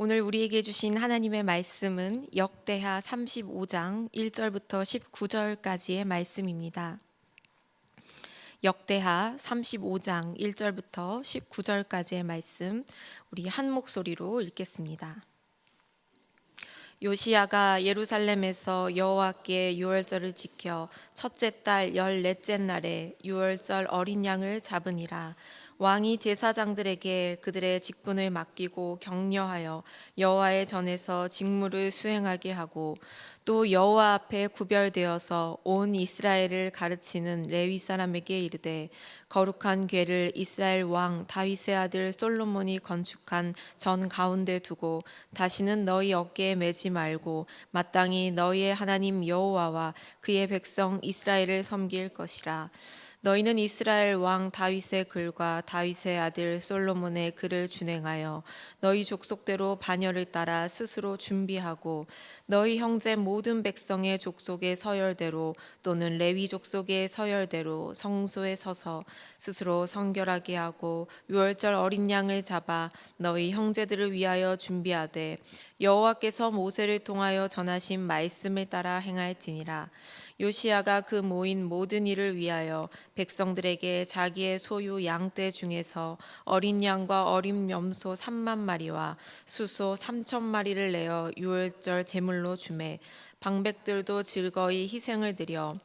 오늘 우리에게 주신 하나님의 말씀은 역대하 35장 1절부터 19절까지의 말씀입니다. 역대하 35장 1절부터 19절까지의 말씀, 우리 한 목소리로 읽겠습니다. 요시야가 예루살렘에서 여호와께 유월절을 지켜 첫째 달 14째 날에 유월절 어린 양을 잡으니라. 왕이 제사장들에게 그들의 직분을 맡기고 격려하여 여호와의 전에서 직무를 수행하게 하고, 또 여호와 앞에 구별되어서 온 이스라엘을 가르치는 레위 사람에게 이르되, 거룩한 궤를 이스라엘 왕 다윗의 아들 솔로몬이 건축한 전 가운데 두고 다시는 너희 어깨에 매지 말고 마땅히 너희의 하나님 여호와와 그의 백성 이스라엘을 섬길 것이라. 너희는 이스라엘 왕 다윗의 글과 다윗의 아들 솔로몬의 글을 준행하여 너희 족속대로 반열을 따라 스스로 준비하고, 너희 형제 모든 백성의 족속의 서열대로 또는 레위 족속의 서열대로 성소에 서서 스스로 성결하게 하고, 유월절 어린 양을 잡아 너희 형제들을 위하여 준비하되 여호와께서 모세를 통하여 전하신 말씀을 따라 행할지니라. 요시야가 그 모인 모든 일을 위하여 백성들에게 자기의 소유 양떼 중에서 어린 양과 어린 염소 3만 마리와 수소 3천 마리를 내어 유월절 제물로 주매, 방백들도 즐거이 희생을 드려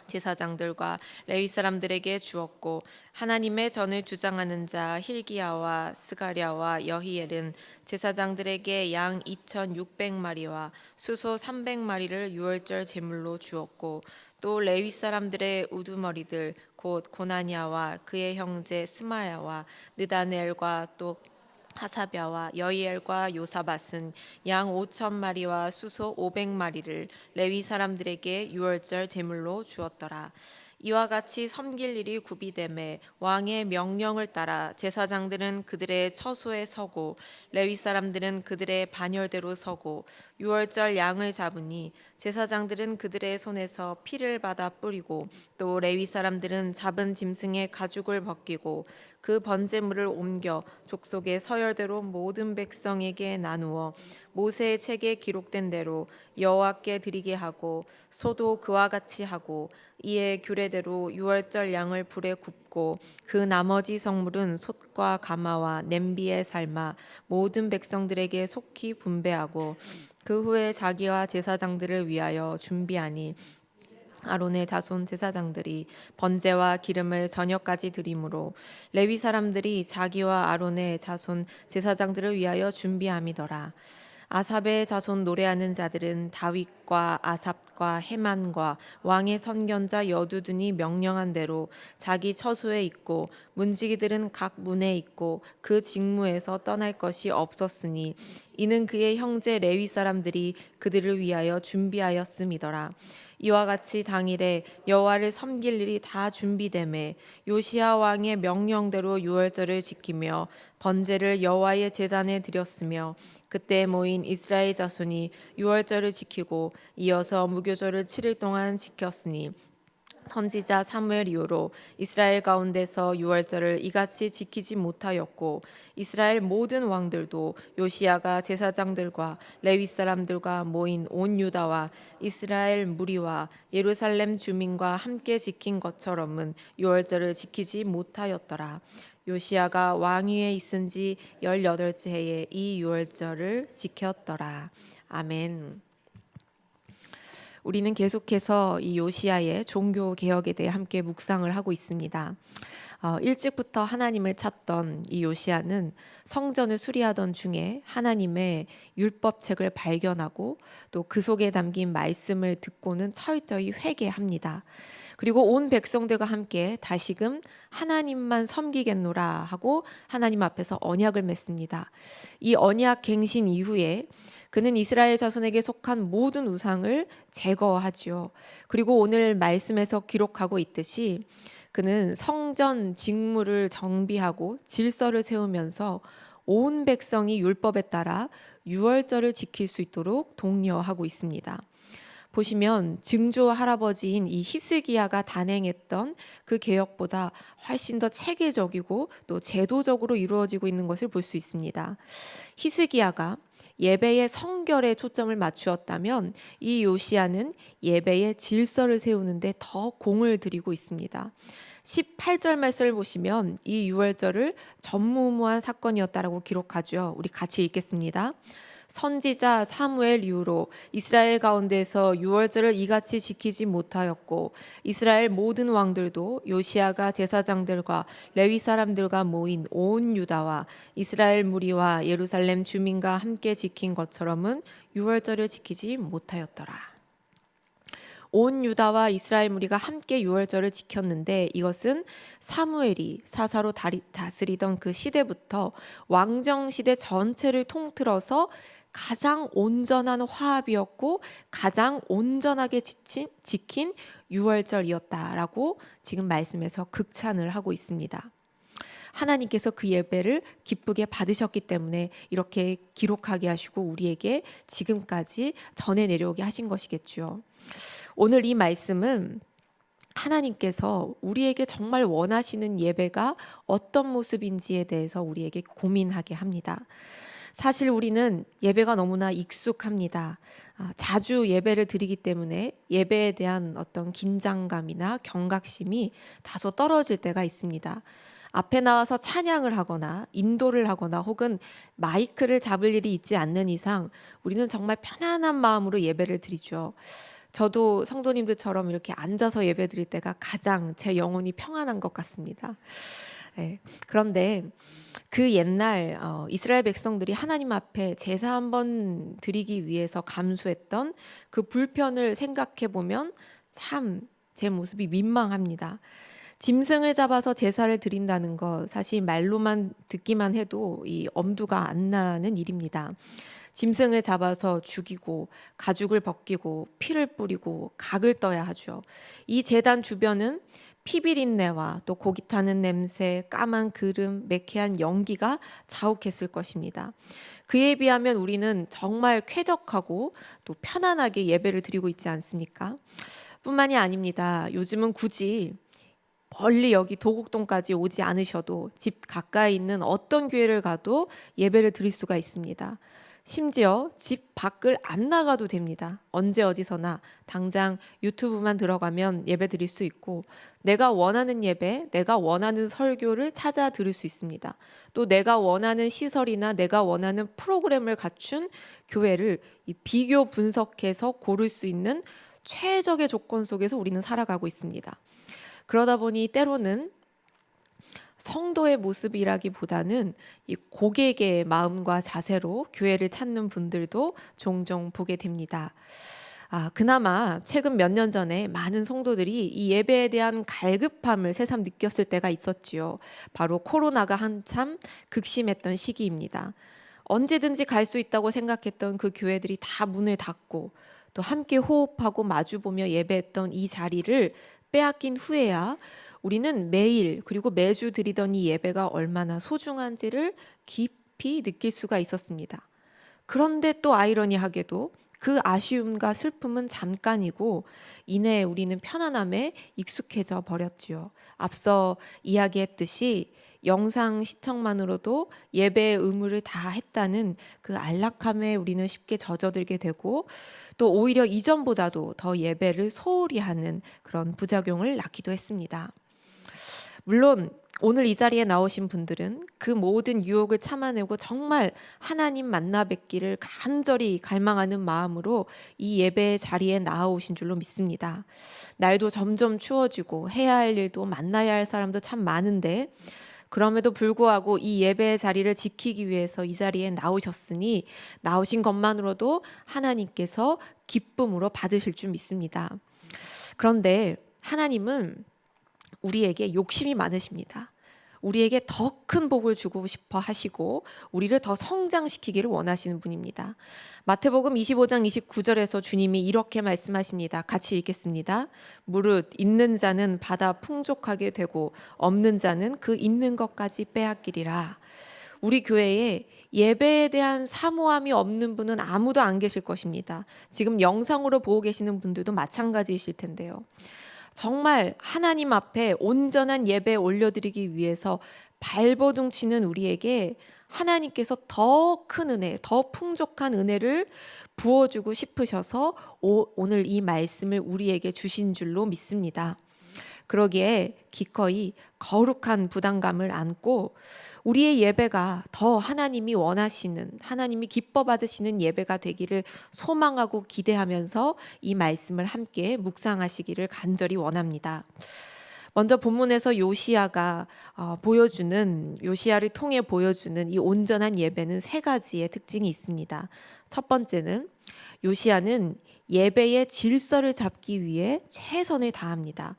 제사장들과 레위 사람들에게 주었고, 하나님의 전을 주장하는 자 힐기야와 스가랴와 여히엘은 제사장들에게 양 2,600마리와 수소 300마리를 유월절 제물로 주었고, 또 레위 사람들의 우두머리들 곧 고나냐와 그의 형제 스마야와 느다넬과 또 하사랴와 여이엘과 요사밧은 양 5천 마리와 수소 500마리를 레위 사람들에게 유월절 제물로 주었더라. 이와 같이 섬길 일이 구비되매 왕의 명령을 따라 제사장들은 그들의 처소에 서고 레위 사람들은 그들의 반열대로 서고, 유월절 양을 잡으니 제사장들은 그들의 손에서 피를 받아 뿌리고, 또 레위 사람들은 잡은 짐승의 가죽을 벗기고 그 번제물을 옮겨 족속의 서열대로 모든 백성에게 나누어 모세의 책에 기록된 대로 여호와께 드리게 하고, 소도 그와 같이 하고, 이에 규례대로 유월절 양을 불에 굽고 그 나머지 성물은 솥과 가마와 냄비에 삶아 모든 백성들에게 속히 분배하고, 그 후에 자기와 제사장들을 위하여 준비하니, 아론의 자손 제사장들이 번제와 기름을 저녁까지 드리므로 레위 사람들이 자기와 아론의 자손 제사장들을 위하여 준비함이더라. 아삽의 자손 노래하는 자들은 다윗과 아삽과 헤만과 왕의 선견자 여두둔이 명령한 대로 자기 처소에 있고, 문지기들은 각 문에 있고 그 직무에서 떠날 것이 없었으니, 이는 그의 형제 레위 사람들이 그들을 위하여 준비하였음이더라. 이와 같이 당일에 여호와를 섬길 일이 다 준비되매 요시야 왕의 명령대로 유월절을 지키며 번제를 여호와의 제단에 드렸으며, 그때 모인 이스라엘 자손이 유월절을 지키고 이어서 무교절을 7일 동안 지켰으니, 선지자 사무엘 이후로 이스라엘 가운데서 유월절을 이같이 지키지 못하였고, 이스라엘 모든 왕들도 요시야가 제사장들과 레위 사람들과 모인 온 유다와 이스라엘 무리와 예루살렘 주민과 함께 지킨 것처럼은 유월절을 지키지 못하였더라. 요시야가 왕위에 있은 지 18째 해에 이 유월절을 지켰더라. 아멘. 우리는 계속해서 이 요시야의 종교 개혁에 대해 함께 묵상을 하고 있습니다. 일찍부터 하나님을 찾던 이 요시야는 성전을 수리하던 중에 하나님의 율법책을 발견하고, 또 그 속에 담긴 말씀을 듣고는 철저히 회개합니다. 그리고 온 백성들과 함께 다시금 하나님만 섬기겠노라 하고 하나님 앞에서 언약을 맺습니다. 이 언약 갱신 이후에 그는 이스라엘 자손에게 속한 모든 우상을 제거하지요. 그리고 오늘 말씀에서 기록하고 있듯이 그는 성전 직무를 정비하고 질서를 세우면서 온 백성이 율법에 따라 유월절을 지킬 수 있도록 독려하고 있습니다. 보시면 증조 할아버지인 이 히스기야가 단행했던 그 개혁보다 훨씬 더 체계적이고 또 제도적으로 이루어지고 있는 것을 볼 수 있습니다. 히스기야가 예배의 성결에 초점을 맞추었다면 이 요시야는 예배의 질서를 세우는데 더 공을 들이고 있습니다. 18절 말씀을 보시면 이 유월절을 전무후무한 사건이었다라고 기록하죠. 우리 같이 읽겠습니다. 선지자 사무엘 이후로 이스라엘 가운데서 유월절을 이같이 지키지 못하였고 이스라엘 모든 왕들도 요시야가 제사장들과 레위 사람들과 모인 온 유다와 이스라엘 무리와 예루살렘 주민과 함께 지킨 것처럼은 유월절을 지키지 못하였더라. 온 유다와 이스라엘 무리가 함께 유월절을 지켰는데 이것은 사무엘이 사사로 다스리던 그 시대부터 왕정 시대 전체를 통틀어서 가장 온전한 화합이었고 가장 온전하게 지킨 유월절이었다라고 지금 말씀에서 극찬을 하고 있습니다. 하나님께서 그 예배를 기쁘게 받으셨기 때문에 이렇게 기록하게 하시고 우리에게 지금까지 전해 내려오게 하신 것이겠죠. 오늘 이 말씀은 하나님께서 우리에게 정말 원하시는 예배가 어떤 모습인지에 대해서 우리에게 고민하게 합니다. 사실 우리는 예배가 너무나 익숙합니다. 자주 예배를 드리기 때문에 예배에 대한 어떤 긴장감이나 경각심이 다소 떨어질 때가 있습니다. 앞에 나와서 찬양을 하거나 인도를 하거나 혹은 마이크를 잡을 일이 있지 않는 이상 우리는 정말 편안한 마음으로 예배를 드리죠. 저도 성도님들처럼 이렇게 앉아서 예배 드릴 때가 가장 제 영혼이 평안한 것 같습니다. 네. 그런데 그 옛날 이스라엘 백성들이 하나님 앞에 제사 한번 드리기 위해서 감수했던 그 불편을 생각해 보면 참 제 모습이 민망합니다. 짐승을 잡아서 제사를 드린다는 것 사실 말로만 듣기만 해도 이 엄두가 안 나는 일입니다. 짐승을 잡아서 죽이고 가죽을 벗기고 피를 뿌리고 각을 떠야 하죠. 이 제단 주변은 피비린내와 또 고기 타는 냄새, 까만 기름, 매캐한 연기가 자욱했을 것입니다. 그에 비하면 우리는 정말 쾌적하고 또 편안하게 예배를 드리고 있지 않습니까? 뿐만이 아닙니다. 요즘은 굳이 멀리 여기 도곡동까지 오지 않으셔도 집 가까이 있는 어떤 교회를 가도 예배를 드릴 수가 있습니다. 심지어 집 밖을 안 나가도 됩니다. 언제 어디서나 당장 유튜브만 들어가면 예배 드릴 수 있고 내가 원하는 예배, 내가 원하는 설교를 찾아 들을 수 있습니다. 또 내가 원하는 시설이나 내가 원하는 프로그램을 갖춘 교회를 이 비교 분석해서 고를 수 있는 최적의 조건 속에서 우리는 살아가고 있습니다. 그러다 보니 때로는 성도의 모습이라기보다는 이 고객의 마음과 자세로 교회를 찾는 분들도 종종 보게 됩니다. 그나마 최근 몇 년 전에 많은 성도들이 이 예배에 대한 갈급함을 새삼 느꼈을 때가 있었지요. 바로 코로나가 한참 극심했던 시기입니다. 언제든지 갈 수 있다고 생각했던 그 교회들이 다 문을 닫고 또 함께 호흡하고 마주보며 예배했던 이 자리를 빼앗긴 후에야 우리는 매일 그리고 매주 드리던 이 예배가 얼마나 소중한지를 깊이 느낄 수가 있었습니다. 그런데 또 아이러니하게도 그 아쉬움과 슬픔은 잠깐이고 이내 우리는 편안함에 익숙해져 버렸지요. 앞서 이야기했듯이 영상 시청만으로도 예배의 의무를 다 했다는 그 안락함에 우리는 쉽게 젖어들게 되고 또 오히려 이전보다도 더 예배를 소홀히 하는 그런 부작용을 낳기도 했습니다. 물론 오늘 이 자리에 나오신 분들은 그 모든 유혹을 참아내고 정말 하나님 만나 뵙기를 간절히 갈망하는 마음으로 이 예배의 자리에 나아오신 줄로 믿습니다. 날도 점점 추워지고 해야 할 일도 만나야 할 사람도 참 많은데 그럼에도 불구하고 이 예배의 자리를 지키기 위해서 이 자리에 나오셨으니 나오신 것만으로도 하나님께서 기쁨으로 받으실 줄 믿습니다. 그런데 하나님은 우리에게 욕심이 많으십니다. 우리에게 더 큰 복을 주고 싶어 하시고 우리를 더 성장시키기를 원하시는 분입니다. 마태복음 25장 29절에서 주님이 이렇게 말씀하십니다. 같이 읽겠습니다. 무릇 있는 자는 받아 풍족하게 되고 없는 자는 그 있는 것까지 빼앗기리라. 우리 교회에 예배에 대한 사모함이 없는 분은 아무도 안 계실 것입니다. 지금 영상으로 보고 계시는 분들도 마찬가지이실 텐데요. 정말 하나님 앞에 온전한 예배 올려드리기 위해서 발버둥 치는 우리에게 하나님께서 더 큰 은혜, 더 풍족한 은혜를 부어주고 싶으셔서 오늘 이 말씀을 우리에게 주신 줄로 믿습니다. 그러기에 기꺼이 거룩한 부담감을 안고 우리의 예배가 더 하나님이 원하시는, 하나님이 기뻐 받으시는 예배가 되기를 소망하고 기대하면서 이 말씀을 함께 묵상하시기를 간절히 원합니다. 먼저 본문에서 요시야가 요시야를 통해 보여주는 이 온전한 예배는 세 가지의 특징이 있습니다. 첫 번째는 요시야는 예배의 질서를 잡기 위해 최선을 다합니다.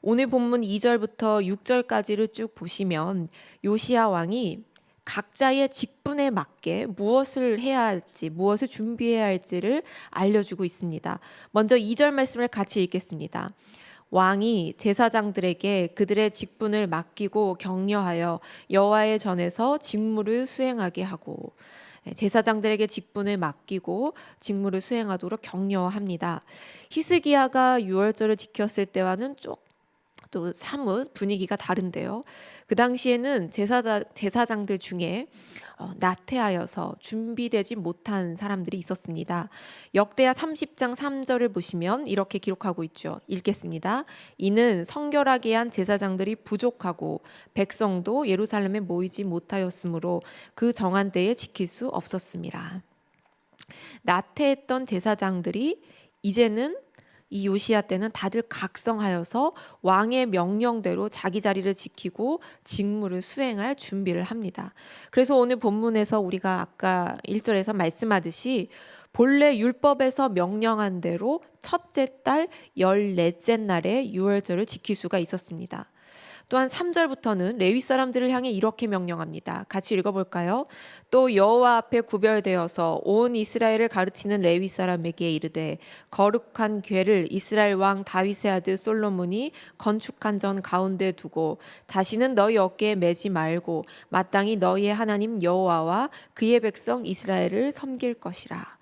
오늘 본문 2절부터 6절까지를 쭉 보시면 요시야 왕이 각자의 직분에 맞게 무엇을 해야 할지, 무엇을 준비해야 할지를 알려주고 있습니다. 먼저 2절 말씀을 같이 읽겠습니다. 왕이 제사장들에게 그들의 직분을 맡기고 격려하여 여호와의 전에서 직무를 수행하게 하고, 제사장들에게 직분을 맡기고 직무를 수행하도록 격려합니다. 히스기야가 유월절을 지켰을 때와는 또 사뭇 분위기가 다른데요. 그 당시에는 제사장들 중에 나태하여서 준비되지 못한 사람들이 있었습니다. 역대하 30장 3절을 보시면 이렇게 기록하고 있죠. 읽겠습니다. 이는 성결하게 한 제사장들이 부족하고 백성도 예루살렘에 모이지 못하였으므로 그 정한 때에 지킬 수 없었습니다. 나태했던 제사장들이 이제는 이 요시야 때는 다들 각성하여서 왕의 명령대로 자기 자리를 지키고 직무를 수행할 준비를 합니다. 그래서 오늘 본문에서 우리가 아까 1절에서 말씀하듯이 본래 율법에서 명령한 대로 첫째 달 14째 날에 유월절을 지킬 수가 있었습니다. 또한 3절부터는 레위 사람들을 향해 이렇게 명령합니다. 같이 읽어볼까요? 또 여호와 앞에 구별되어서 온 이스라엘을 가르치는 레위 사람에게 이르되 거룩한 궤를 이스라엘 왕 다윗의 아들 솔로몬이 건축한 전 가운데 두고 다시는 너희 어깨에 매지 말고 마땅히 너희의 하나님 여호와와 그의 백성 이스라엘을 섬길 것이라.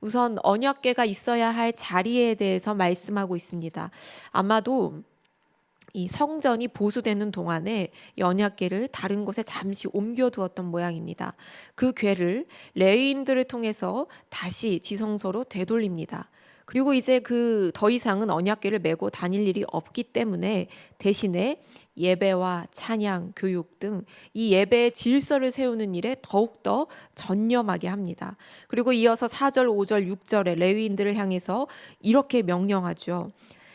우선 언약궤가 있어야 할 자리에 대해서 말씀하고 있습니다. 아마도 이 성전이 보수되는 동안에 언약궤를 다른 곳에 잠시 옮겨두었던 모양입니다. 그 궤를 레위인들을 통해서 다시 지성소로 되돌립니다. 그리고 이제 더 이상은 언약궤를 메고 다닐 일이 없기 때문에 대신에 예배와 찬양, 교육 등 이 예배의 질서를 세우는 일에 더욱더 전념하게 합니다. 그리고 이어서 4절, 5절, 6절에 레위인들을 향해서 이렇게 명령하죠.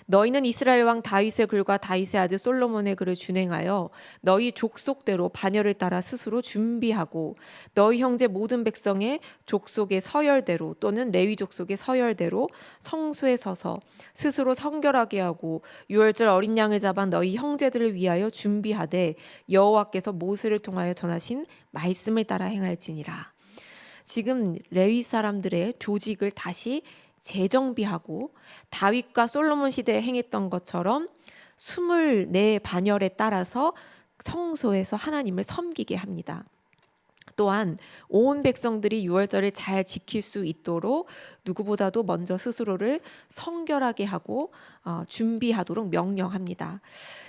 너희는 이스라엘 왕 다윗의 글과 다윗의 아들 솔로몬의 글을 준행하여 너희 족속대로 반열을 따라 스스로 준비하고 너희 형제 모든 백성의 족속의 서열대로 또는 레위 족속의 서열대로 성소에 서서 스스로 성결하게 하고 유월절 어린 양을 잡아 너희 형제들을 위하여 준비하되 여호와께서 모세를 통하여 전하신 말씀을 따라 행할지니라. 지금 레위 사람들의 조직을 다시 재정비하고 다윗과 솔로몬 시대에 행했던 것처럼 24 반열에 따라서 성소에서 하나님을 섬기게 합니다. 또한 온 백성들이 유월절을 잘 지킬 수 있도록 누구보다도 먼저 스스로를 성결하게 하고 준비하도록 명령합니다.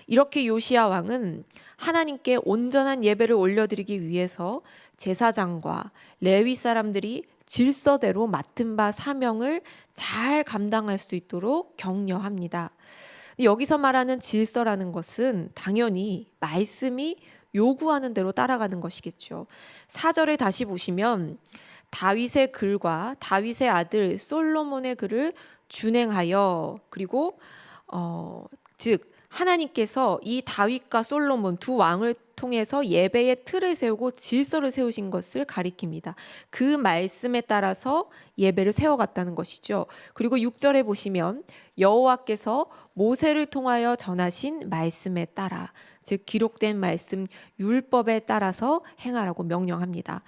이렇게 요시야 왕은 하나님께 온전한 예배를 올려드리기 위해서 제사장과 레위 사람들이 질서대로 맡은 바 사명을 잘 감당할 수 있도록 격려합니다. 여기서 말하는 질서라는 것은 당연히 말씀이 요구하는 대로 따라가는 것이겠죠. 4절을 다시 보시면 다윗의 글과 다윗의 아들 솔로몬의 글을 준행하여, 그리고 즉 하나님께서 이 다윗과 솔로몬 두 왕을 통해서 예배의 틀을 세우고 질서를 세우신 것을 가리킵니다. 그 말씀에 따라서 예배를 세워갔다는 것이죠. 그리고 6절에 보시면 여호와께서 모세를 통하여 전하신 말씀에 따라, 즉 기록된 말씀 율법에 따라서 행하라고 명령합니다.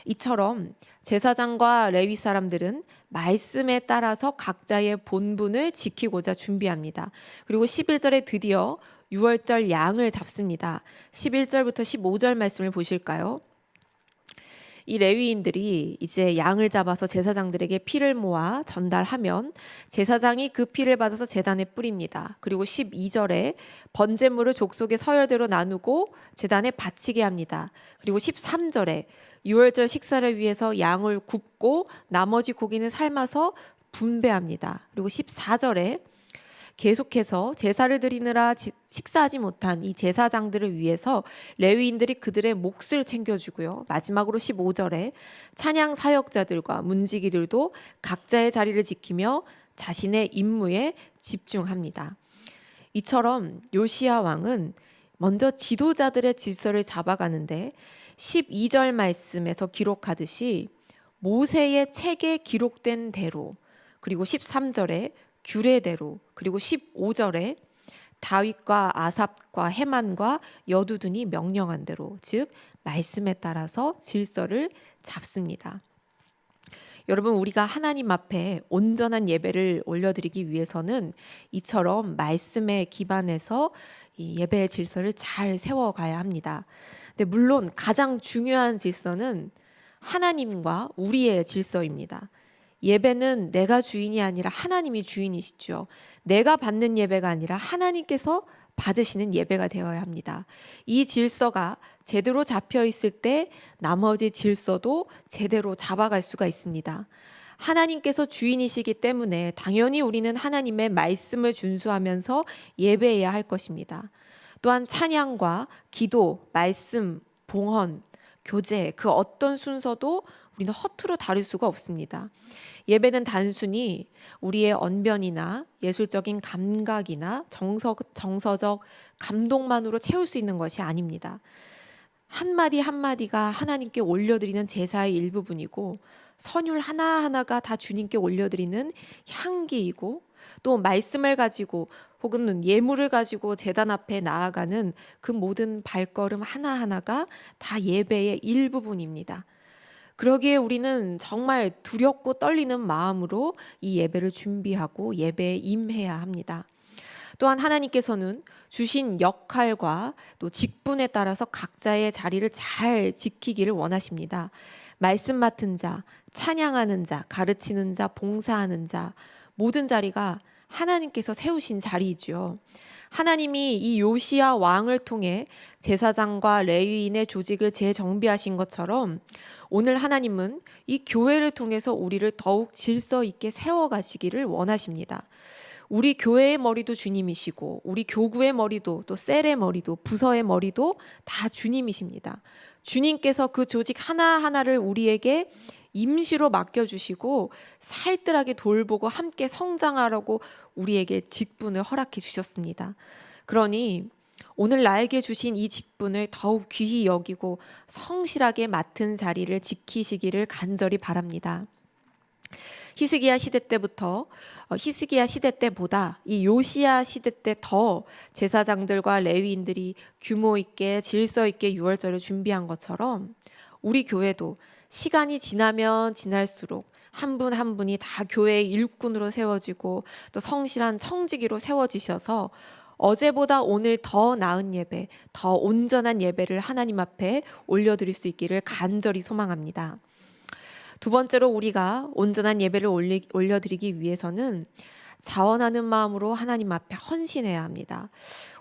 이처럼 제사장과 레위 사람들은 말씀에 따라서 각자의 본분을 지키고자 준비합니다. 그리고 11절에 드디어 유월절 양을 잡습니다. 11절부터 15절 말씀을 보실까요? 이 레위인들이 이제 양을 잡아서 제사장들에게 피를 모아 전달하면 제사장이 그 피를 받아서 제단에 뿌립니다. 그리고 12절에 번제물을 족속의 서열대로 나누고 제단에 바치게 합니다. 그리고 13절에 유월절 식사를 위해서 양을 굽고 나머지 고기는 삶아서 분배합니다. 그리고 14절에 계속해서 제사를 드리느라 식사하지 못한 이 제사장들을 위해서 레위인들이 그들의 몫을 챙겨주고요. 마지막으로 15절에 찬양 사역자들과 문지기들도 각자의 자리를 지키며 자신의 임무에 집중합니다. 이처럼 요시야 왕은 먼저 지도자들의 질서를 잡아가는데 12절 말씀에서 기록하듯이 모세의 책에 기록된 대로, 그리고 13절에 규례대로, 그리고 15절에 다윗과 아삽과 헤만과 여두둔이 명령한 대로, 즉 말씀에 따라서 질서를 잡습니다. 여러분, 우리가 하나님 앞에 온전한 예배를 올려드리기 위해서는 이처럼 말씀에 기반해서 이 예배의 질서를 잘 세워가야 합니다. 근데 물론 가장 중요한 질서는 하나님과 우리의 질서입니다. 예배는 내가 주인이 아니라 하나님이 주인이시죠. 내가 받는 예배가 아니라 하나님께서 받으시는 예배가 되어야 합니다. 이 질서가 제대로 잡혀 있을 때 나머지 질서도 제대로 잡아갈 수가 있습니다. 하나님께서 주인이시기 때문에 당연히 우리는 하나님의 말씀을 준수하면서 예배해야 할 것입니다. 또한 찬양과 기도, 말씀, 봉헌, 교제, 그 어떤 순서도 우리는 허투루 다룰 수가 없습니다. 예배는 단순히 우리의 언변이나 예술적인 감각이나 정서적 감동만으로 채울 수 있는 것이 아닙니다. 한마디 한마디가 하나님께 올려드리는 제사의 일부분이고, 선율 하나하나가 다 주님께 올려드리는 향기이고, 또 말씀을 가지고 혹은 예물을 가지고 제단 앞에 나아가는 그 모든 발걸음 하나하나가 다 예배의 일부분입니다. 그러기에 우리는 정말 두렵고 떨리는 마음으로 이 예배를 준비하고 예배에 임해야 합니다. 또한 하나님께서는 주신 역할과 또 직분에 따라서 각자의 자리를 잘 지키기를 원하십니다. 말씀 맡은 자, 찬양하는 자, 가르치는 자, 봉사하는 자, 모든 자리가 하나님께서 세우신 자리이죠. 하나님이 이 요시야 왕을 통해 제사장과 레위인의 조직을 재정비하신 것처럼 오늘 하나님은 이 교회를 통해서 우리를 더욱 질서 있게 세워가시기를 원하십니다. 우리 교회의 머리도 주님이시고 우리 교구의 머리도 또 셀의 머리도 부서의 머리도 다 주님이십니다. 주님께서 그 조직 하나하나를 우리에게 임시로 맡겨주시고 살뜰하게 돌보고 함께 성장하라고 우리에게 직분을 허락해 주셨습니다. 그러니 오늘 나에게 주신 이 직분을 더욱 귀히 여기고 성실하게 맡은 자리를 지키시기를 간절히 바랍니다. 히스기야 시대 때보다 이 요시야 시대 때 더 제사장들과 레위인들이 규모 있게 질서 있게 유월절을 준비한 것처럼 우리 교회도 시간이 지나면 지날수록 한 분 한 분이 다 교회의 일꾼으로 세워지고 또 성실한 청지기로 세워지셔서 어제보다 오늘 더 나은 예배, 더 온전한 예배를 하나님 앞에 올려드릴 수 있기를 간절히 소망합니다. 두 번째로 우리가 온전한 예배를 올려드리기 위해서는 자원하는 마음으로 하나님 앞에 헌신해야 합니다.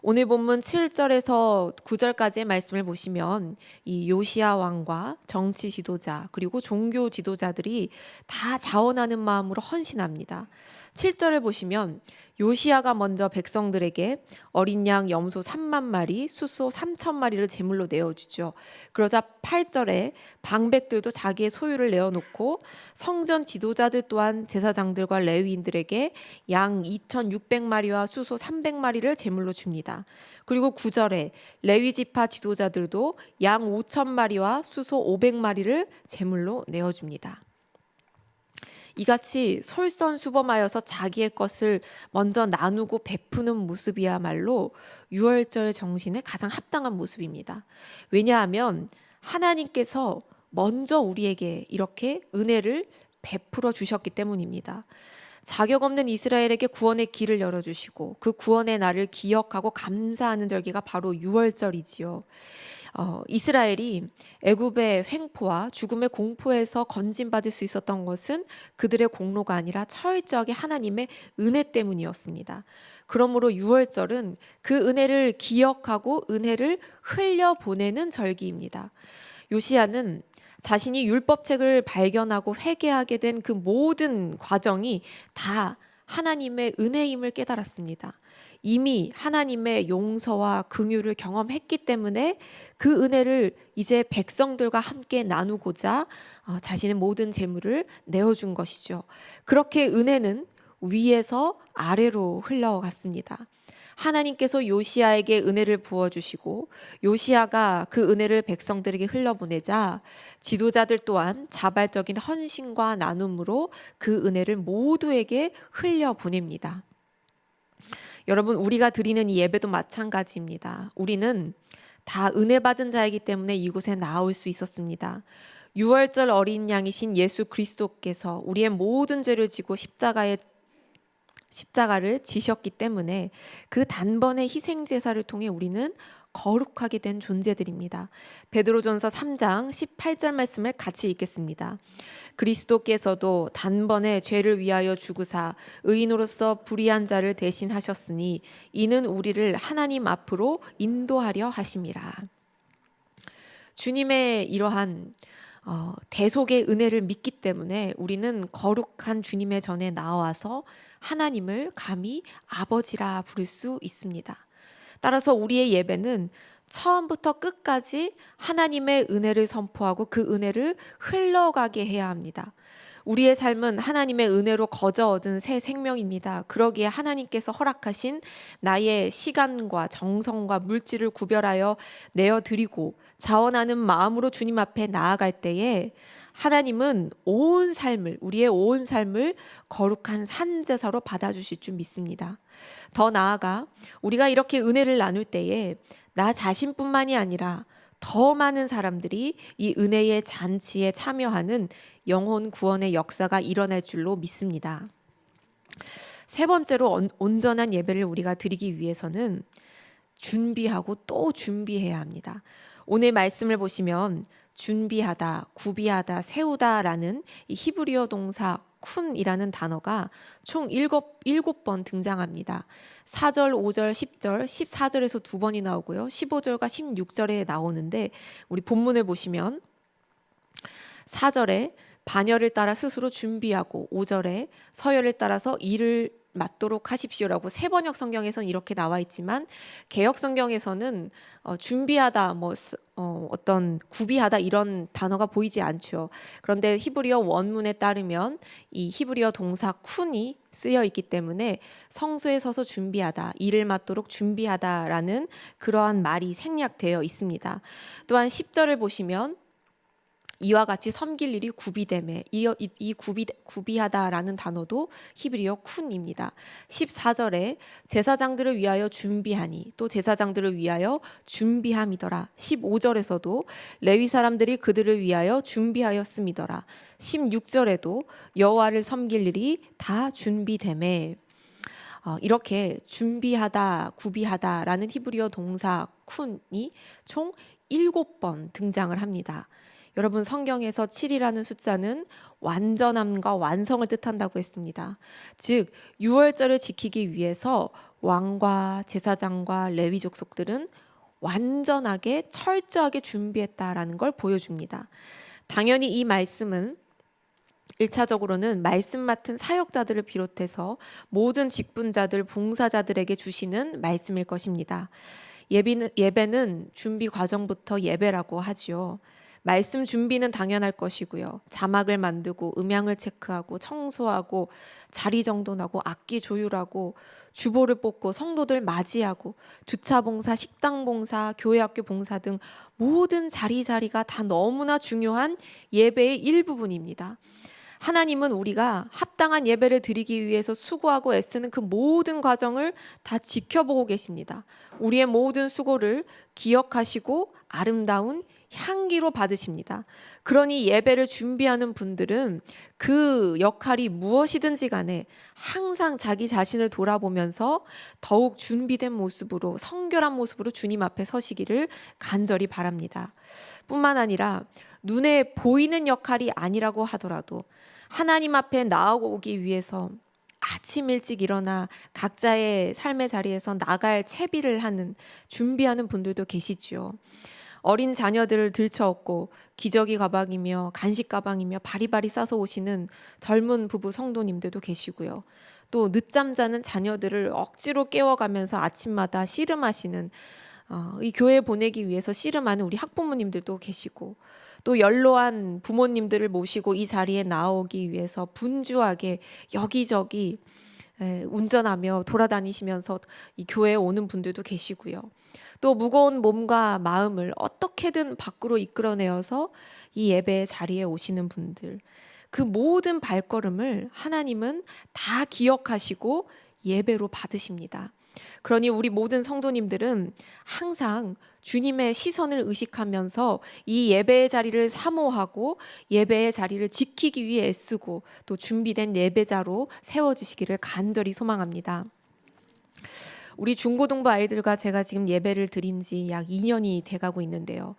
오늘 본문 7절에서 9절까지의 말씀을 보시면 이 요시야 왕과 정치 지도자 그리고 종교 지도자들이 다 자원하는 마음으로 헌신합니다. 7절을 보시면 요시야가 먼저 백성들에게 어린 양 염소 3만 마리, 수소 3천 마리를 제물로 내어주죠. 그러자 8절에 방백들도 자기의 소유를 내어놓고 성전 지도자들 또한 제사장들과 레위인들에게 양 2,600마리와 수소 300마리를 제물로 줍니다. 그리고 9절에 레위 지파 지도자들도 양 5,000마리와 수소 500마리를 제물로 내어줍니다. 이같이 솔선수범하여서 자기의 것을 먼저 나누고 베푸는 모습이야말로 유월절 정신에 가장 합당한 모습입니다. 왜냐하면 하나님께서 먼저 우리에게 이렇게 은혜를 베풀어 주셨기 때문입니다. 자격 없는 이스라엘에게 구원의 길을 열어주시고 그 구원의 날을 기억하고 감사하는 절기가 바로 유월절이지요. 이스라엘이 애굽의 횡포와 죽음의 공포에서 건진받을 수 있었던 것은 그들의 공로가 아니라 철저하게 하나님의 은혜 때문이었습니다. 그러므로 유월절은 그 은혜를 기억하고 은혜를 흘려보내는 절기입니다. 요시야는 자신이 율법책을 발견하고 회개하게 된 그 모든 과정이 다 하나님의 은혜임을 깨달았습니다. 이미 하나님의 용서와 긍휼을 경험했기 때문에 그 은혜를 이제 백성들과 함께 나누고자 자신의 모든 재물을 내어준 것이죠. 그렇게 은혜는 위에서 아래로 흘러갔습니다. 하나님께서 요시야에게 은혜를 부어주시고 요시야가 그 은혜를 백성들에게 흘려보내자 지도자들 또한 자발적인 헌신과 나눔으로 그 은혜를 모두에게 흘려보냅니다. 여러분, 우리가 드리는 이 예배도 마찬가지입니다. 우리는 다 은혜 받은 자이기 때문에 이곳에 나올 수 있었습니다. 유월절 어린 양이신 예수 그리스도께서 우리의 모든 죄를 지고 십자가를 지셨기 때문에 그 단번의 희생 제사를 통해 우리는 거룩하게 된 존재들입니다. 베드로전서 3장 18절 말씀을 같이 읽겠습니다. 그리스도께서도 단번에 죄를 위하여 죽으사 의인으로서 불의한 자를 대신하셨으니 이는 우리를 하나님 앞으로 인도하려 하심이라. 주님의 이러한 대속의 은혜를 믿기 때문에 우리는 거룩한 주님의 전에 나와서 하나님을 감히 아버지라 부를 수 있습니다. 따라서 우리의 예배는 처음부터 끝까지 하나님의 은혜를 선포하고 그 은혜를 흘러가게 해야 합니다. 우리의 삶은 하나님의 은혜로 거저 얻은 새 생명입니다. 그러기에 하나님께서 허락하신 나의 시간과 정성과 물질을 구별하여 내어드리고 자원하는 마음으로 주님 앞에 나아갈 때에 하나님은 우리의 온 삶을 거룩한 산제사로 받아주실 줄 믿습니다. 더 나아가 우리가 이렇게 은혜를 나눌 때에 나 자신뿐만이 아니라 더 많은 사람들이 이 은혜의 잔치에 참여하는 영혼 구원의 역사가 일어날 줄로 믿습니다. 세 번째로 온전한 예배를 우리가 드리기 위해서는 준비하고 또 준비해야 합니다. 오늘 말씀을 보시면 준비하다, 구비하다, 세우다라는 이 히브리어 동사 쿤이라는 단어가 총 7번 등장합니다. 4절, 5절, 10절, 14절에서 2번이 나오고요. 15절과 16절에 나오는데 우리 본문을 보시면 4절에 반열을 따라 스스로 준비하고 5절에 서열을 따라서 일을 맡도록 하십시오라고 세 번역 성경에서는 이렇게 나와 있지만 개역 성경에서는 준비하다, 어떤 구비하다 이런 단어가 보이지 않죠. 그런데 히브리어 원문에 따르면 이 히브리어 동사 쿤이 쓰여 있기 때문에 성소에 서서 준비하다, 일을 맡도록 준비하다라는 그러한 말이 생략되어 있습니다. 또한 10절을 보시면 이와 같이 섬길 일이 구비됨에 이 구비하다라는 단어도 히브리어 쿤입니다. 14절에 제사장들을 위하여 준비하니 또 제사장들을 위하여 준비함이더라. 15절에서도 레위 사람들이 그들을 위하여 준비하였음이더라. 16절에도 여호와를 섬길 일이 다 준비됨에 이렇게 준비하다, 구비하다라는 히브리어 동사 쿤이 총 7번 등장을 합니다. 여러분, 성경에서 7이라는 숫자는 완전함과 완성을 뜻한다고 했습니다. 즉 유월절을 지키기 위해서 왕과 제사장과 레위 족속들은 완전하게 철저하게 준비했다라는 걸 보여줍니다. 당연히 이 말씀은 1차적으로는 말씀 맡은 사역자들을 비롯해서 모든 직분자들, 봉사자들에게 주시는 말씀일 것입니다. 예배는 준비 과정부터 예배라고 하지요. 말씀 준비는 당연할 것이고요. 자막을 만들고 음향을 체크하고 청소하고 자리 정돈하고 악기 조율하고 주보를 뽑고 성도들 맞이하고 주차 봉사, 식당 봉사, 교회 학교 봉사 등 모든 자리가 다 너무나 중요한 예배의 일부분입니다. 하나님은 우리가 합당한 예배를 드리기 위해서 수고하고 애쓰는 그 모든 과정을 다 지켜보고 계십니다. 우리의 모든 수고를 기억하시고 아름다운 향기로 받으십니다. 그러니 예배를 준비하는 분들은 그 역할이 무엇이든지 간에 항상 자기 자신을 돌아보면서 더욱 준비된 모습으로, 성결한 모습으로 주님 앞에 서시기를 간절히 바랍니다. 뿐만 아니라 눈에 보이는 역할이 아니라고 하더라도 하나님 앞에 나아오기 위해서 아침 일찍 일어나 각자의 삶의 자리에서 나갈 채비를 하는, 준비하는 분들도 계시지요. 어린 자녀들을 들쳐업고 기저귀 가방이며 간식 가방이며 바리바리 싸서 오시는 젊은 부부 성도님들도 계시고요. 또 늦잠 자는 자녀들을 억지로 깨워가면서 아침마다 씨름하시는, 이 교회에 보내기 위해서 씨름하는 우리 학부모님들도 계시고, 또 연로한 부모님들을 모시고 이 자리에 나오기 위해서 분주하게 여기저기 운전하며 돌아다니시면서 이 교회에 오는 분들도 계시고요. 또 무거운 몸과 마음을 어떻게든 밖으로 이끌어내어서 이 예배의 자리에 오시는 분들, 그 모든 발걸음을 하나님은 다 기억하시고 예배로 받으십니다. 그러니 우리 모든 성도님들은 항상 주님의 시선을 의식하면서 이 예배의 자리를 사모하고 예배의 자리를 지키기 위해 애쓰고 또 준비된 예배자로 세워지시기를 간절히 소망합니다. 우리 중고등부 아이들과 제가 지금 예배를 드린 지 약 2년이 돼가고 있는데요.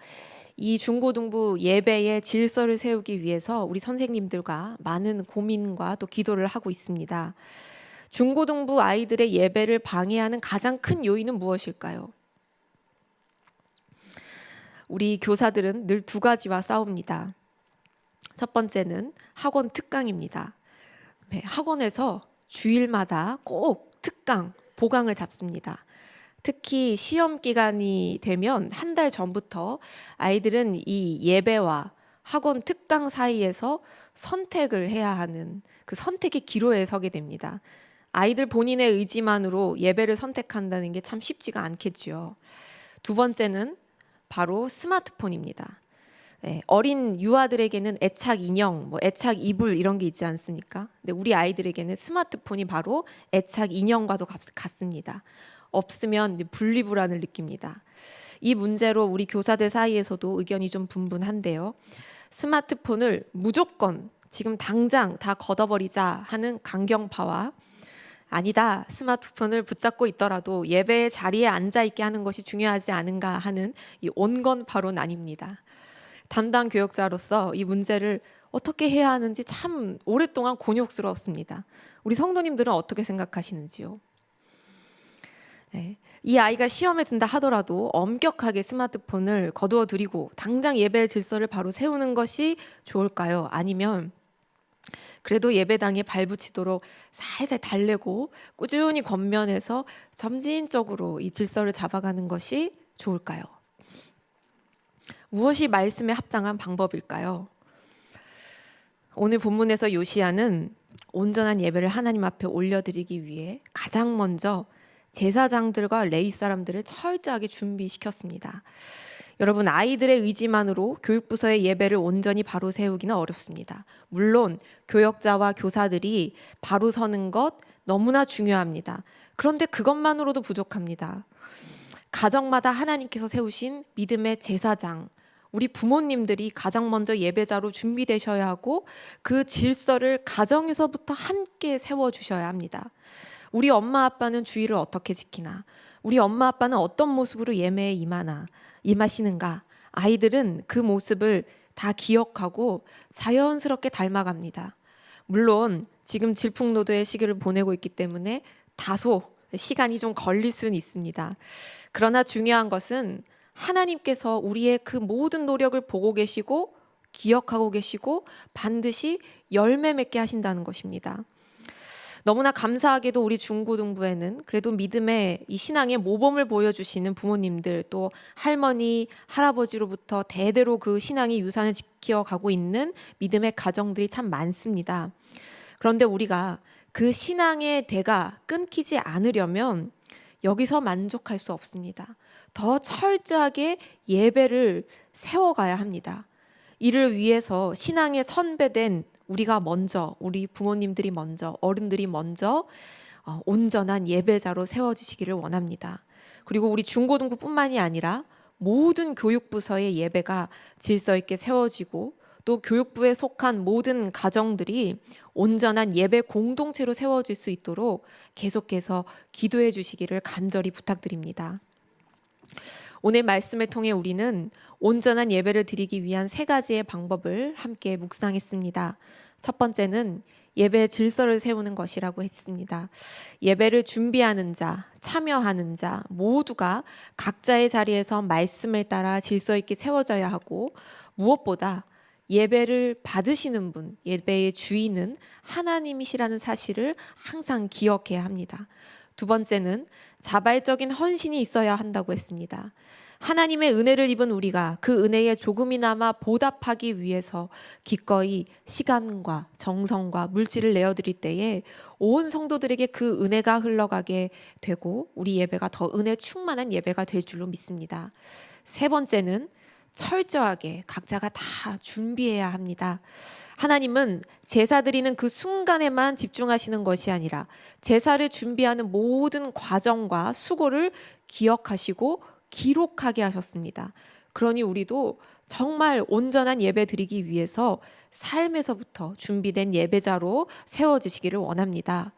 이 중고등부 예배의 질서를 세우기 위해서 우리 선생님들과 많은 고민과 또 기도를 하고 있습니다. 중고등부 아이들의 예배를 방해하는 가장 큰 요인은 무엇일까요? 우리 교사들은 늘 두 가지와 싸웁니다. 첫 번째는 학원 특강입니다. 네, 학원에서 주일마다 꼭 특강, 보강을 잡습니다. 특히 시험 기간이 되면 한 달 전부터 아이들은 이 예배와 학원 특강 사이에서 선택을 해야 하는 그 선택의 기로에 서게 됩니다. 아이들 본인의 의지만으로 예배를 선택한다는 게 참 쉽지가 않겠죠. 두 번째는 바로 스마트폰입니다. 네, 어린 유아들에게는 애착 인형, 애착 이불 이런 게 있지 않습니까? 근데 우리 아이들에게는 스마트폰이 바로 애착 인형과도 같습니다. 없으면 분리불안을 느낍니다. 이 문제로 우리 교사들 사이에서도 의견이 좀 분분한데요. 스마트폰을 무조건 지금 당장 다 걷어버리자 하는 강경파와 아니다, 스마트폰을 붙잡고 있더라도 예배의 자리에 앉아있게 하는 것이 중요하지 않은가 하는 이 온건파로 나뉩니다. 담당 교역자로서 이 문제를 어떻게 해야 하는지 참 오랫동안 곤욕스러웠습니다. 우리 성도님들은 어떻게 생각하시는지요? 네. 이 아이가 시험에 든다 하더라도 엄격하게 스마트폰을 거두어 드리고 당장 예배의 질서를 바로 세우는 것이 좋을까요? 아니면 그래도 예배당에 발붙이도록 살살 달래고 꾸준히 권면해서 점진적으로 이 질서를 잡아가는 것이 좋을까요? 무엇이 말씀에 합당한 방법일까요? 오늘 본문에서 요시야는 온전한 예배를 하나님 앞에 올려드리기 위해 가장 먼저 제사장들과 레위 사람들을 철저하게 준비시켰습니다. 여러분, 아이들의 의지만으로 교육부서의 예배를 온전히 바로 세우기는 어렵습니다. 물론 교역자와 교사들이 바로 서는 것 너무나 중요합니다. 그런데 그것만으로도 부족합니다. 가정마다 하나님께서 세우신 믿음의 제사장, 우리 부모님들이 가장 먼저 예배자로 준비되셔야 하고 그 질서를 가정에서부터 함께 세워주셔야 합니다. 우리 엄마 아빠는 주의를 어떻게 지키나? 우리 엄마 아빠는 어떤 모습으로 예배에 임하시는가? 아이들은 그 모습을 다 기억하고 자연스럽게 닮아갑니다. 물론 지금 질풍노도의 시기를 보내고 있기 때문에 다소 시간이 좀 걸릴 수는 있습니다. 그러나 중요한 것은 하나님께서 우리의 그 모든 노력을 보고 계시고 기억하고 계시고 반드시 열매 맺게 하신다는 것입니다. 너무나 감사하게도 우리 중고등부에는 그래도 믿음의 이 신앙의 모범을 보여주시는 부모님들, 또 할머니, 할아버지로부터 대대로 그 신앙의 유산을 지켜가고 있는 믿음의 가정들이 참 많습니다. 그런데 우리가 그 신앙의 대가 끊기지 않으려면 여기서 만족할 수 없습니다. 더 철저하게 예배를 세워가야 합니다. 이를 위해서 신앙의 선배된 우리가 먼저, 우리 부모님들이 먼저, 어른들이 먼저 온전한 예배자로 세워지시기를 원합니다. 그리고 우리 중고등부뿐만이 아니라 모든 교육부서의 예배가 질서 있게 세워지고 또 교육부에 속한 모든 가정들이 온전한 예배 공동체로 세워질 수 있도록 계속해서 기도해 주시기를 간절히 부탁드립니다. 오늘 말씀을 통해 우리는 온전한 예배를 드리기 위한 세 가지의 방법을 함께 묵상했습니다. 첫 번째는 예배 질서를 세우는 것이라고 했습니다. 예배를 준비하는 자, 참여하는 자 모두가 각자의 자리에서 말씀을 따라 질서 있게 세워져야 하고, 무엇보다 예배를 받으시는 분, 예배의 주인은 하나님이시라는 사실을 항상 기억해야 합니다. 두 번째는 자발적인 헌신이 있어야 한다고 했습니다. 하나님의 은혜를 입은 우리가 그 은혜에 조금이나마 보답하기 위해서 기꺼이 시간과 정성과 물질을 내어드릴 때에 온 성도들에게 그 은혜가 흘러가게 되고 우리 예배가 더 은혜 충만한 예배가 될 줄로 믿습니다. 세 번째는 철저하게 각자가 다 준비해야 합니다. 하나님은 제사 드리는 그 순간에만 집중하시는 것이 아니라 제사를 준비하는 모든 과정과 수고를 기억하시고 기록하게 하셨습니다. 그러니 우리도 정말 온전한 예배 드리기 위해서 삶에서부터 준비된 예배자로 세워지시기를 원합니다.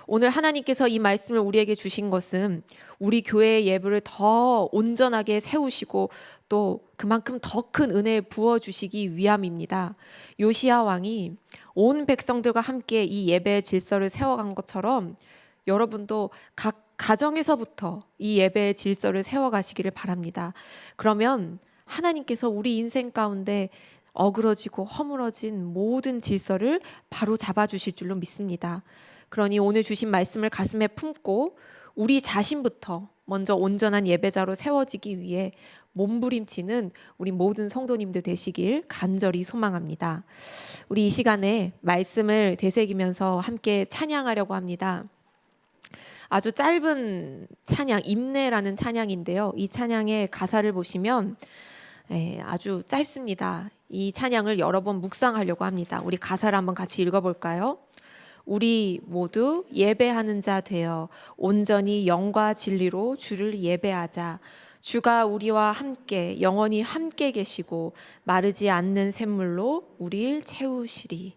오늘 하나님께서 이 말씀을 우리에게 주신 것은 우리 교회의 예배를 더 온전하게 세우시고 또 그만큼 더 큰 은혜 부어주시기 위함입니다. 요시야 왕이 온 백성들과 함께 이 예배의 질서를 세워간 것처럼 여러분도 각 가정에서부터 이 예배의 질서를 세워가시기를 바랍니다. 그러면 하나님께서 우리 인생 가운데 어그러지고 허물어진 모든 질서를 바로 잡아주실 줄로 믿습니다. 그러니 오늘 주신 말씀을 가슴에 품고 우리 자신부터 먼저 온전한 예배자로 세워지기 위해 몸부림치는 우리 모든 성도님들 되시길 간절히 소망합니다. 우리 이 시간에 말씀을 되새기면서 함께 찬양하려고 합니다. 아주 짧은 찬양, 임내라는 찬양인데요. 이 찬양의 가사를 보시면 아주 짧습니다. 이 찬양을 여러 번 묵상하려고 합니다. 우리 가사를 한번 같이 읽어볼까요? 우리 모두 예배하는 자 되어 온전히 영과 진리로 주를 예배하자. 주가 우리와 함께 영원히 함께 계시고 마르지 않는 샘물로 우리를 채우시리.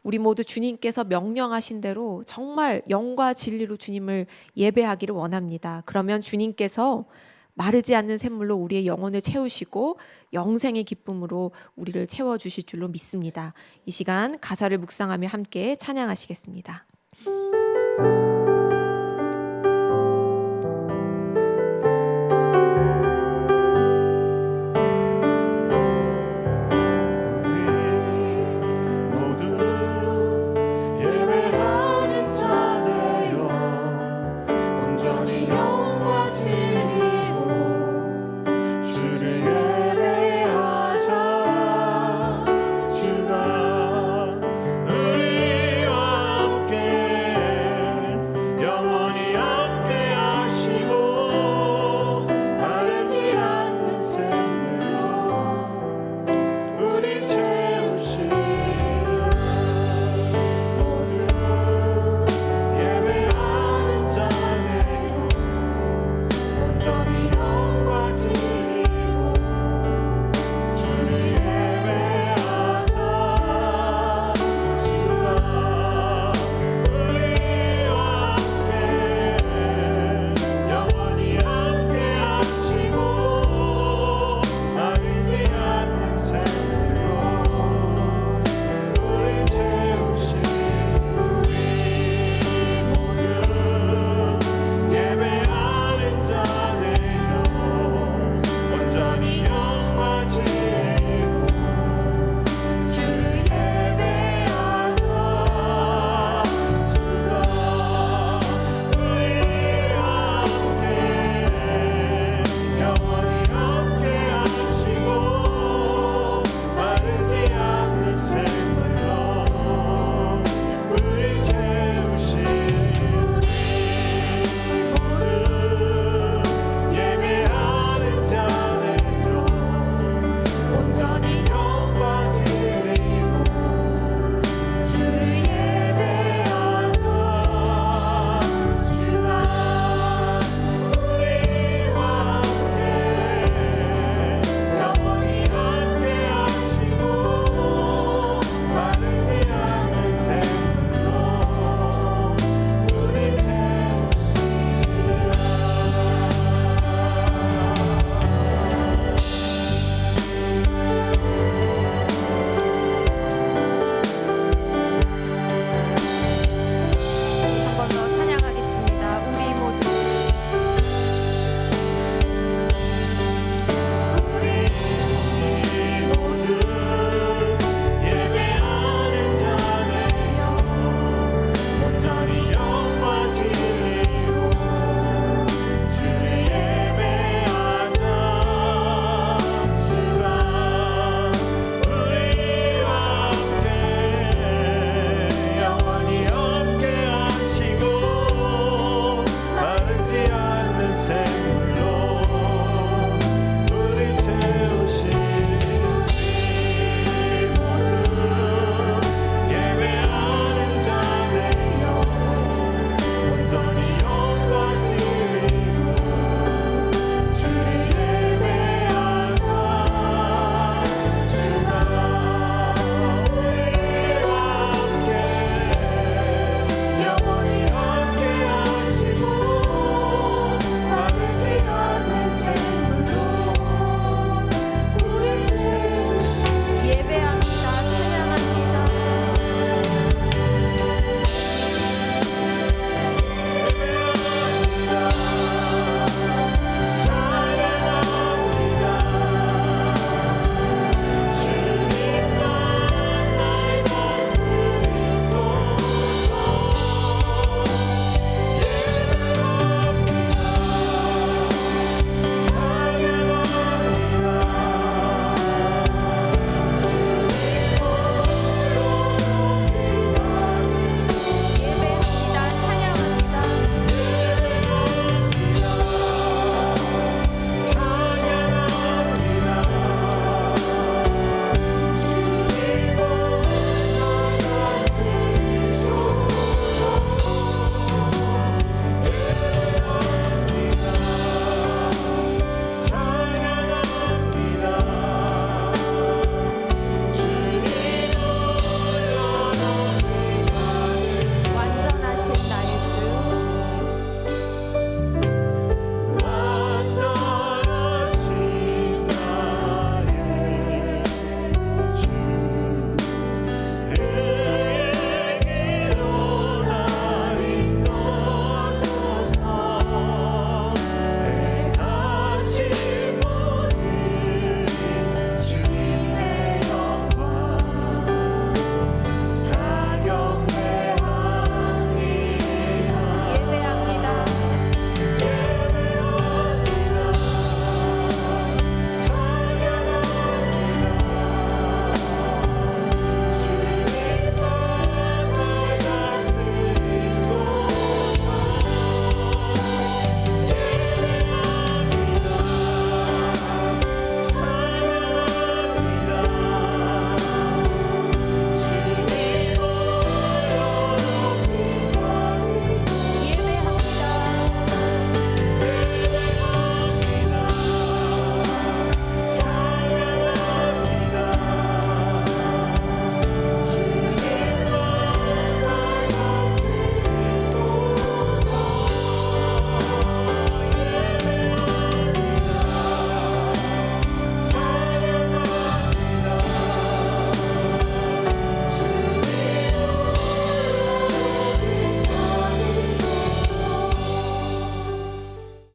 우리 모두 주님께서 명령하신 대로 정말 영과 진리로 주님을 예배하기를 원합니다. 그러면 주님께서 마르지 않는 샘물로 우리의 영혼을 채우시고 영생의 기쁨으로 우리를 채워주실 줄로 믿습니다. 이 시간 가사를 묵상하며 함께 찬양하시겠습니다.